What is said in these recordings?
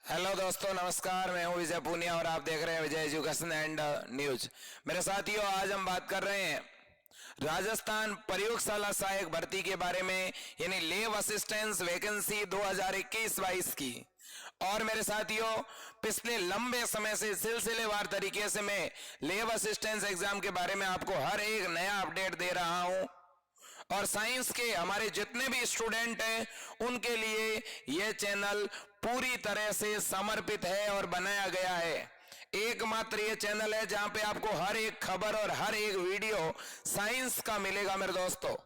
Hello दोस्तों, नमस्कार। मैं हूं विजय पूनिया और आप देख रहे हैं विजय एजुकेशन एंड न्यूज। मेरे साथियों, आज हम बात कर रहे हैं राजस्थान प्रयोगशाला सहायक भर्ती के बारे में, यानी लैब असिस्टेंट वैकेंसी 2021-22 की। और मेरे साथियों, पिछले लंबे समय से सिलसिलेवार तरीके से मैं लैब असिस्टेंट एग्जाम के बारे में आपको हर एक नया अपडेट दे रहा हूं। और साइंस के हमारे जितने भी स्टूडेंट हैं उनके लिए यह चैनल पूरी तरह से समर्पित है और बनाया गया है। एकमात्र ये चैनल है जहां पे आपको हर एक खबर और हर एक वीडियो साइंस का मिलेगा मेरे दोस्तों।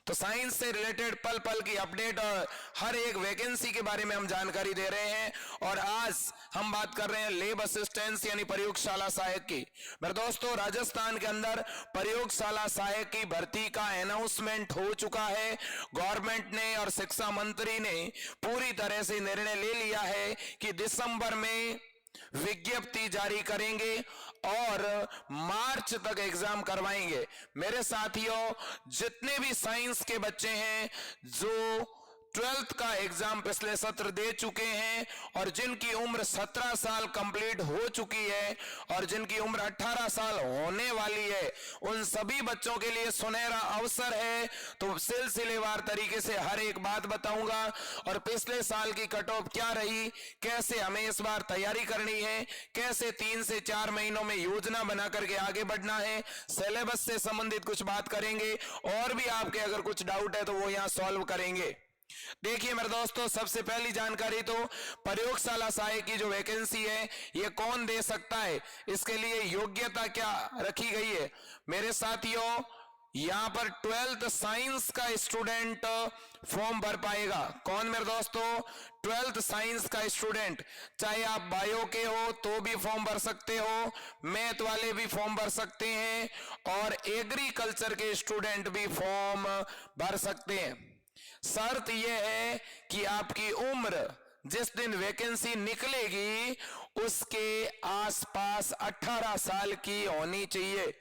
तो साइंस से रिलेटेड पल पल की अपडेट और हर एक वैकेंसी के बारे में हम जानकारी दे रहे हैं। और आज हम बात कर रहे हैं लैब असिस्टेंट यानी प्रयोगशाला सहायक की। मेरे दोस्तों, राजस्थान के अंदर प्रयोगशाला सहायक की भर्ती का अनाउंसमेंट हो चुका है। गवर्नमेंट ने और शिक्षा मंत्री ने पूरी तरह से निर्णय ले लिया है कि दिसंबर में विज्ञप्ति जारी करेंगे और मार्च तक एग्जाम करवाएंगे। मेरे साथियों, जितने भी साइंस के बच्चे हैं जो 12th का एग्जाम पिछले सत्र दे चुके हैं और जिनकी उम्र 17 साल कंप्लीट हो चुकी है और जिनकी उम्र 18 साल होने वाली है, उन सभी बच्चों के लिए सुनहरा अवसर है। तो सिलसिलेवार तरीके से हर एक बात बताऊंगा और पिछले साल की कट ऑफ क्या रही, कैसे हमें इस बार तैयारी करनी है, कैसे 3 से 4 महीनों में योजना बना करके आगे बढ़ना है, सिलेबस से संबंधित कुछ बात करेंगे और भी आपके अगर कुछ डाउट है तो वो यहां सॉल्व करेंगे। देखिए मेरे दोस्तों, सबसे पहली जानकारी तो प्रयोगशाला सहायक की जो वैकेंसी है ये कौन दे सकता है, इसके लिए योग्यता क्या रखी गई है। मेरे साथियों, यहां पर 12th साइंस का स्टूडेंट फॉर्म भर पाएगा। कौन मेरे दोस्तों? 12th साइंस का स्टूडेंट। चाहे आप बायो के हो तो भी फॉर्म भर सकते हो, मैथ वाले भी फॉर्म भर सकते हैं और एग्रीकल्चर के स्टूडेंट भी फॉर्म भर सकते हैं। शर्त यह है कि आपकी उम्र जिस दिन वैकेंसी निकलेगी उसके आसपास 18 साल की होनी चाहिए,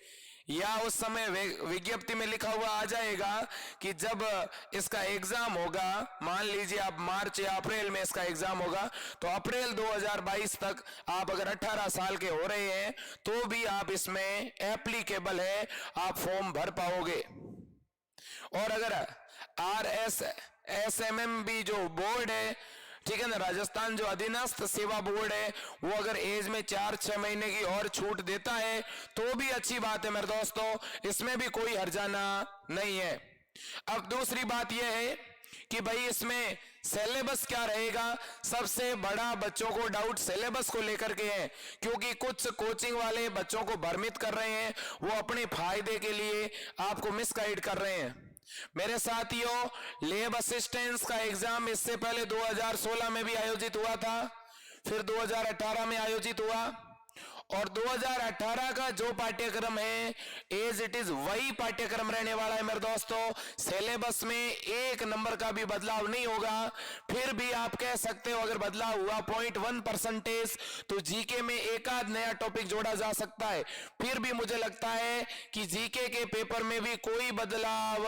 या उस समय विज्ञप्ति में लिखा हुआ आ जाएगा कि जब इसका एग्जाम होगा, मान लीजिए आप मार्च या अप्रैल में इसका एग्जाम होगा, तो अप्रैल 2022 तक आप अगर 18 साल के हो रहे हैं तो भी आप इसमें एप्लीकेबल है, आप फॉर्म भर पाओगे। और अगर RSSMB जो बोर्ड है, ठीक है ना, राजस्थान जो अधीनस्थ सेवा बोर्ड है, वो अगर एज में 4-6 महीने की और छूट देता है तो भी अच्छी बात है मेरे दोस्तों, इसमें भी कोई हर्जाना नहीं है। अब दूसरी बात यह है कि भाई इसमें सिलेबस क्या रहेगा। सबसे बड़ा बच्चों को डाउट सिलेबस को लेकर के है, क्योंकि कुछ कोचिंग वाले बच्चों को भ्रमित कर रहे हैं, वो अपने फायदे के लिए आपको मिसगाइड कर रहे हैं। मेरे साथियों, लैब असिस्टेंट्स का एग्जाम इससे पहले 2016 में भी आयोजित हुआ था, फिर 2018 में आयोजित हुआ और 2018 का जो पाठ्यक्रम है एज इट इज वही पाठ्यक्रम रहने वाला है मेरे दोस्तों। सिलेबस में 1 नंबर का भी बदलाव नहीं होगा। फिर भी आप कह सकते हो अगर बदलाव हुआ 0.1% तो जीके में एक आध नया टॉपिक जोड़ा जा सकता है। फिर भी मुझे लगता है कि जीके के पेपर में भी कोई बदलाव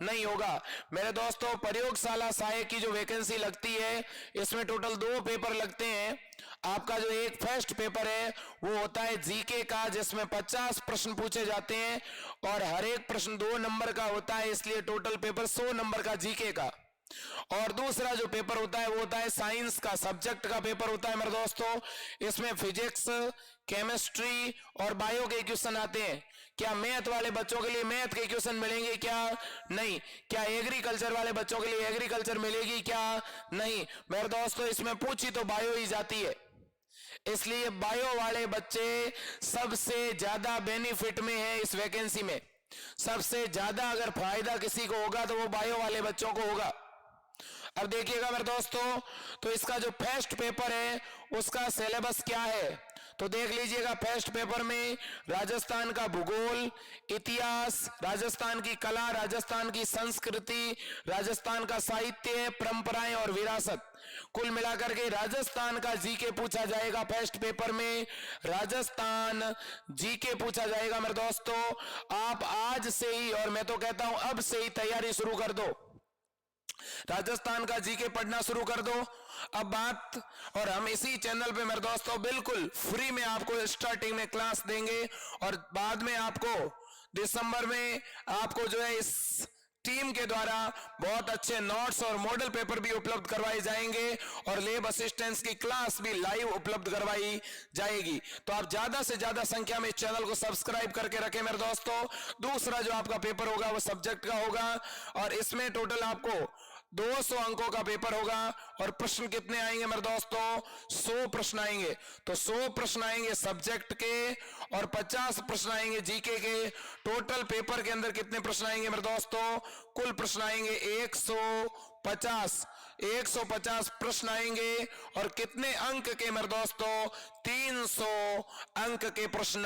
नहीं होगा। मेरे दोस्तों, प्रयोगशाला सहायक की जो वैकेंसी लगती है इसमें टोटल 2 पेपर लगते हैं। आपका जो एक फर्स्ट पेपर है वो होता है जीके का, जिसमें 50 प्रश्न पूछे जाते हैं और हर एक प्रश्न 2 नंबर का होता है, इसलिए टोटल पेपर 100 नंबर का जीके का। और दूसरा जो पेपर होता है वो होता है साइंस का, सब्जेक्ट का पेपर होता है मेरे दोस्तों। इसमें फिजिक्स, केमिस्ट्री और बायो के क्वेश्चन आते हैं। क्या मैथ वाले बच्चों के लिए मैथ के क्वेश्चन मिलेंगे? क्या नहीं। क्या एग्रीकल्चर वाले बच्चों के लिए एग्रीकल्चर मिलेगी? क्या नहीं। मेरे दोस्तों, इसमें पूछी तो बायो ही जाती है, इसलिए बायो वाले बच्चे सबसे ज्यादा बेनिफिट में है इस वैकेंसी में। सबसे ज्यादा अगर फायदा किसी को होगा तो वो बायो वाले बच्चों को होगा। अब देखिएगा मेरे दोस्तों, तो इसका जो फर्स्ट पेपर है उसका सिलेबस क्या है तो देख लीजिएगा। फर्स्ट पेपर में राजस्थान का भूगोल, इतिहास, राजस्थान की कला, राजस्थान की संस्कृति, राजस्थान का साहित्य, परंपराएं और विरासत, कुल मिलाकर के राजस्थान का जीके पूछा जाएगा। फर्स्ट पेपर में राजस्थान जीके पूछा जाएगा मेरे दोस्तों। आप आज से ही, और मैं तो कहता हूं अब से ही तैयारी शुरू कर दो, राजस्थान का जीके पढ़ना शुरू कर दो। अब बात, और हम इसी चैनल पे मेरे दोस्तों बिल्कुल फ्री में आपको स्टार्टिंग में क्लास देंगे और बाद में आपको दिसंबर में आपको जो है इस टीम के द्वारा बहुत अच्छे नोट्स और मॉडल पेपर भी उपलब्ध करवाए जाएंगे और लैब असिस्टेंट्स की क्लास भी लाइव उपलब्ध करवाई जाएगी। तो आप ज्यादा से ज्यादा संख्या में इस चैनल को सब्सक्राइब करके रखें मेरे दोस्तों। दूसरा जो आपका पेपर होगा वो सब्जेक्ट का होगा और इसमें टोटल आपको 200 अंकों का पेपर होगा और प्रश्न कितने आएंगे मेरे दोस्तों? 100 प्रश्न आएंगे। तो 100 प्रश्न आएंगे सब्जेक्ट के और 50 प्रश्न आएंगे जीके के। टोटल पेपर के अंदर कितने प्रश्न आएंगे मेरे दोस्तों? कुल प्रश्न आएंगे 150 प्रश्न आएंगे और कितने अंक के मेरे दोस्तों? 300 अंक के प्रश्न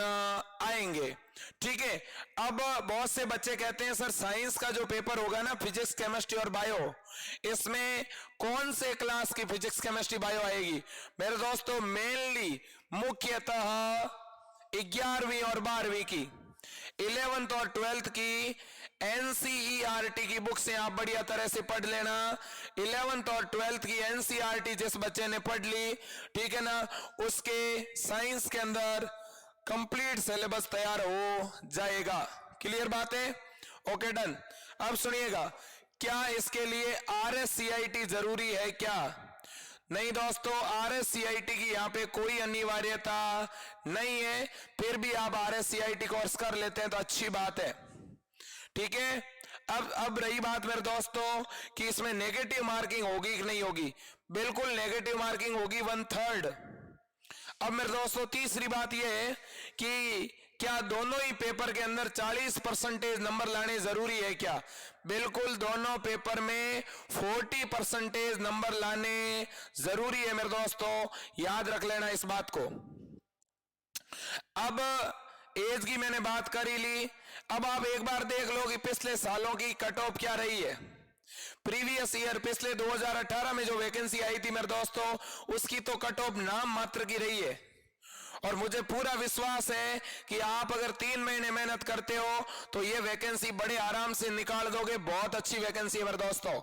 आएंगे। ठीक है। अब बहुत से बच्चे कहते हैं सर साइंस का जो पेपर होगा ना, फिजिक्स केमिस्ट्री और बायो, इसमें कौन से क्लास की फिजिक्स केमिस्ट्री बायो आएगी? मेरे दोस्तों मेनली मुख्यतः 11वीं और 12वीं की, 11th और 12th की एनसीईआरटी की बुक से आप बढ़िया तरह से पढ़ लेना। 11th और 12th की एनसीईआरटी जिस बच्चे ने पढ़ ली, ठीक है ना, उसके साइंस के अंदर कंप्लीट सिलेबस तैयार हो जाएगा। क्लियर बात है? Okay done. अब सुनिएगा, क्या इसके लिए आरएससीआईटी जरूरी है क्या? नहीं दोस्तों, आरएससीआईटी की यहाँ पे कोई अनिवार्यता नहीं है। फिर भी आप आरएससीआईटी कोर्स कर लेते हैं तो अच्छी बात है। ठीक है। अब रही बात मेरे दोस्तों कि इसमें नेगेटिव मार्किंग होगी कि नहीं होगी? बिल्कुल नेगेटिव मार्किंग होगी 1/3। अब मेरे दोस्तों तीसरी बात यह है कि क्या दोनों ही पेपर के अंदर 40% नंबर लाने जरूरी है क्या? बिल्कुल, दोनों पेपर में 40% नंबर लाने जरूरी है मेरे दोस्तों, याद रख लेना इस बात को। अब एज की मैंने बात कर ही ली। अब आप एक बार देख लो कि पिछले सालों की कट ऑफ क्या रही है। प्रीवियस ईयर पिछले 2018 में जो वैकेंसी आई थी मेरे दोस्तों, उसकी तो कट ऑफ नाम मात्र की रही है और मुझे पूरा विश्वास है कि आप अगर 3 महीने मेहनत करते हो तो ये वैकेंसी बड़े आराम से निकाल दोगे। बहुत अच्छी वैकेंसी है मेरे दोस्तों।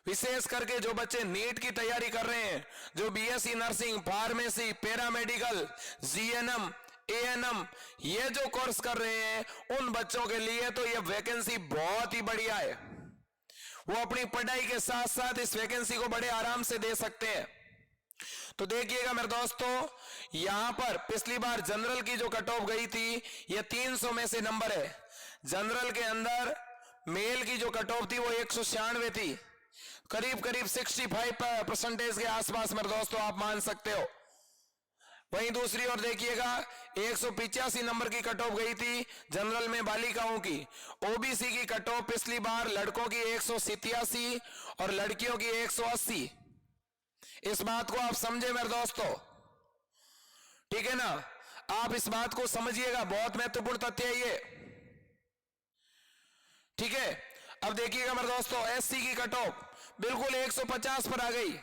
विशेष करके जो बच्चे नीट की तैयारी कर रहे हैं, जो BSc nursing, pharmacy, paramedical, GNM, ANM ये जो कोर्स कर रहे हैं, उन बच्चों के लिए तो ये वैकेंसी बहुत ही बढ़िया है। वो अपनी पढ़ाई के साथ साथ इस वैकेंसी को बड़े आराम से दे सकते हैं। तो देखिएगा मेरे दोस्तों, यहां पर पिछली बार जनरल की जो कट ऑफ गई थी, ये 300 में से नंबर है। जनरल के अंदर मेल की जो कट ऑफ थी वो 196 थी, करीब करीब 65% के आसपास मेरे दोस्तों आप मान सकते हो। वहीं दूसरी ओर देखिएगा 185 नंबर की कट ऑफ गई थी जनरल में बालिकाओं की। ओबीसी की कट ऑफ पिछली बार लड़कों की 187 और लड़कियों की 180। इस बात को आप समझे मेरे दोस्तों, ठीक है ना? आप इस बात को समझिएगा, बहुत महत्वपूर्ण तथ्य है ये। ठीक है। अब देखिएगा मेरे दोस्तों, एससी की कट ऑफ बिल्कुल 150 पर आ गई,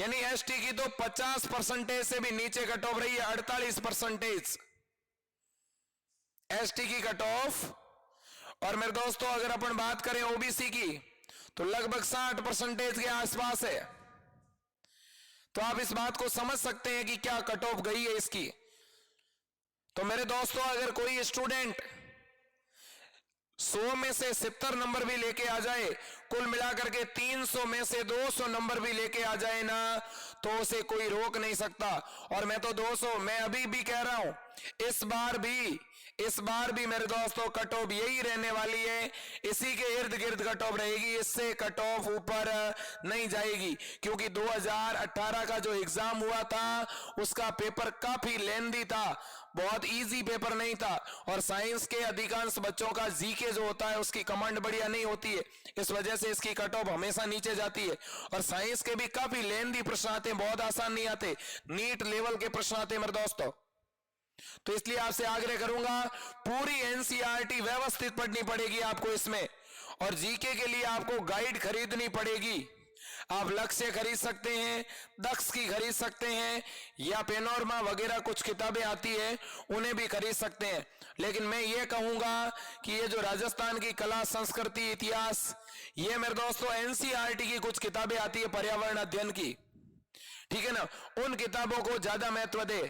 यानी एसटी की तो 50% से भी नीचे कट ऑफ रही है, 48% एसटी की कट ऑफ। और मेरे दोस्तों अगर अपन बात करें ओबीसी की तो लगभग 60% के आसपास है। तो आप इस बात को समझ सकते हैं कि क्या कट ऑफ गई है इसकी। तो मेरे दोस्तों अगर कोई स्टूडेंट 100 में से 70 नंबर भी लेके आ जाए, कुल मिलाकर के 300 में से 200 नंबर भी लेके आ जाए ना, तो उसे कोई रोक नहीं सकता। और मैं तो 200, मैं अभी भी कह रहा हूं, इस बार भी मेरे दोस्तों कट ऑफ यही रहने वाली है, इसी के इर्द गिर्द कट ऑफ रहेगी, इससे कट ऑफ ऊपर नहीं जाएगी। क्योंकि 2018 का जो एग्जाम हुआ था उसका पेपर काफी लेंदी था, बहुत इजी पेपर नहीं था। और साइंस के अधिकांश बच्चों का जीके जो होता है उसकी कमांड बढ़िया नहीं होती है, इस वजह से इसकी कट ऑफ हमेशा नीचे जाती है। और साइंस के भी काफी लेंदी प्रश्न आते हैं, बहुत आसान नहीं आते, नीट लेवल के प्रश्न आते हैं मेरे दोस्तों। तो इसलिए आपसे आग्रह करूंगा, पूरी एनसीईआरटी व्यवस्थित पढ़नी पड़ेगी आपको इसमें। और जीके के लिए आपको गाइड खरीदनी पड़ेगी। आप लक्ष्य खरीद सकते हैं, दक्ष की खरीद सकते हैं, या पेनोरमा वगैरह कुछ किताबें आती है उन्हें भी खरीद सकते हैं। लेकिन मैं ये कहूंगा कि ये जो राजस्थान की कला, संस्कृति, इतिहास, ये मेरे दोस्तों एनसीईआरटी की कुछ किताबें आती है पर्यावरण अध्ययन की, ठीक है ना, उन किताबों को ज्यादा महत्व दे,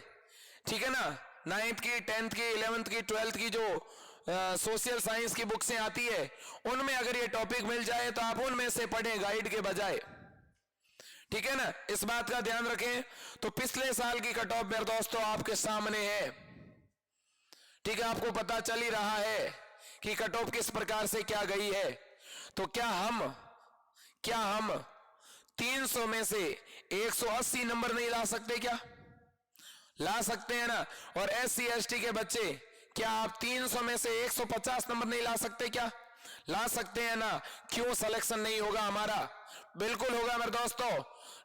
ठीक है ना। 9th की, 10th की, 11th की, 12th की जो सोशल साइंस की बुक्सें आती है उनमें अगर ये टॉपिक मिल जाए तो आप उनमें से पढ़ें गाइड के बजाय, ठीक है ना। इस बात का ध्यान रखें। तो पिछले साल की कट ऑफ मेरे दोस्तों आपके सामने है, ठीक है, आपको पता चल ही रहा है कि कट ऑफ किस प्रकार से क्या गई है। तो क्या हम 300 में से 180 नंबर नहीं ला सकते? क्या ला सकते हैं ना। और SC ST के बच्चे, क्या आप 300 में से 150 नंबर नहीं ला सकते? क्या ला सकते हैं ना। क्यों सिलेक्शन नहीं होगा हमारा? बिल्कुल होगा मेरे दोस्तों,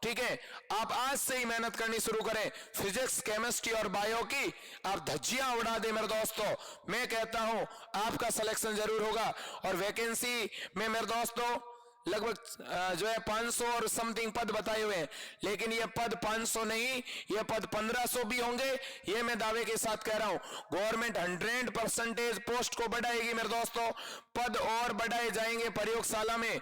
ठीक है। आप आज से ही मेहनत करनी शुरू करें। फिजिक्स, केमिस्ट्री और बायो की आप धज्जियां उड़ा दे मेरे दोस्तों। मैं कहता हूं आपका सिलेक्शन जरूर होगा। और वैकेंसी में मेरे दोस्तों लगभग जो है 500 और समथिंग पद बताए हुए हैं, लेकिन ये पद 500 नहीं, ये पद 1500 भी होंगे, ये मैं दावे के साथ कह रहा हूं। गवर्नमेंट 100% पोस्ट को बढ़ाएगी मेरे दोस्तों, पद और बढ़ाए जाएंगे प्रयोगशाला में।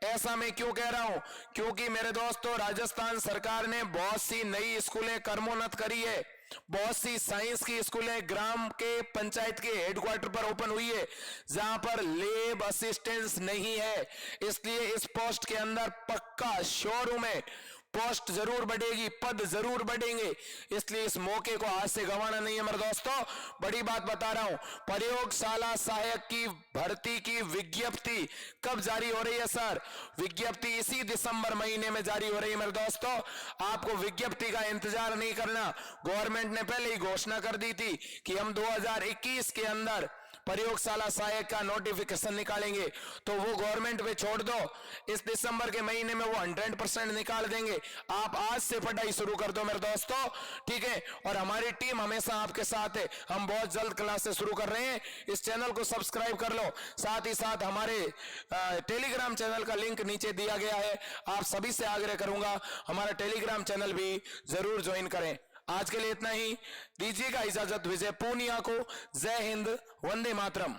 ऐसा मैं क्यों कह रहा हूं? क्योंकि मेरे दोस्तों राजस्थान सरकार ने बहुत सी नई स्कूलें कर्मोन्नत करी है, बहुत सी साइंस की स्कूलें ग्राम के पंचायत के हेडक्वार्टर पर ओपन हुई है जहां पर लैब असिस्टेंस नहीं है। इसलिए इस पोस्ट के अंदर पक्का श्योर हूं मैं, पोस्ट जरूर बढ़ेगी, पद जरूर बढ़ेंगे। इसलिए इस मौके को आज से गंवाना नहीं है मेरे दोस्तों। बड़ी बात बता रहा हूं, प्रयोगशाला सहायक की भर्ती की विज्ञप्ति कब जारी हो रही है सर? विज्ञप्ति इसी दिसंबर महीने में जारी हो रही है मेरे दोस्तों। आपको विज्ञप्ति का इंतजार नहीं करना। गवर्नमेंट ने पहले ही घोषणा कर दी थी कि हम 2021 के अंदर प्रयोगशाला सहायक का नोटिफिकेशन निकालेंगे, तो वो गवर्नमेंट पे छोड़ दो। इस दिसंबर के महीने में वो 100% निकाल देंगे। आप आज से पढ़ाई शुरू कर दो मेरे दोस्तों, ठीक है। और हमारी टीम हमेशा आपके साथ है। हम बहुत जल्द क्लासेस शुरू कर रहे हैं। इस चैनल को सब्सक्राइब कर लो। साथ ही साथ हमारे टेलीग्राम चैनल का लिंक नीचे दिया गया है। आप सभी से आग्रह करूंगा हमारा टेलीग्राम चैनल भी जरूर ज्वाइन करें। आज के लिए इतना ही, दीजिएगा इजाजत विजय पूनिया को। जय हिंद, वंदे मातरम।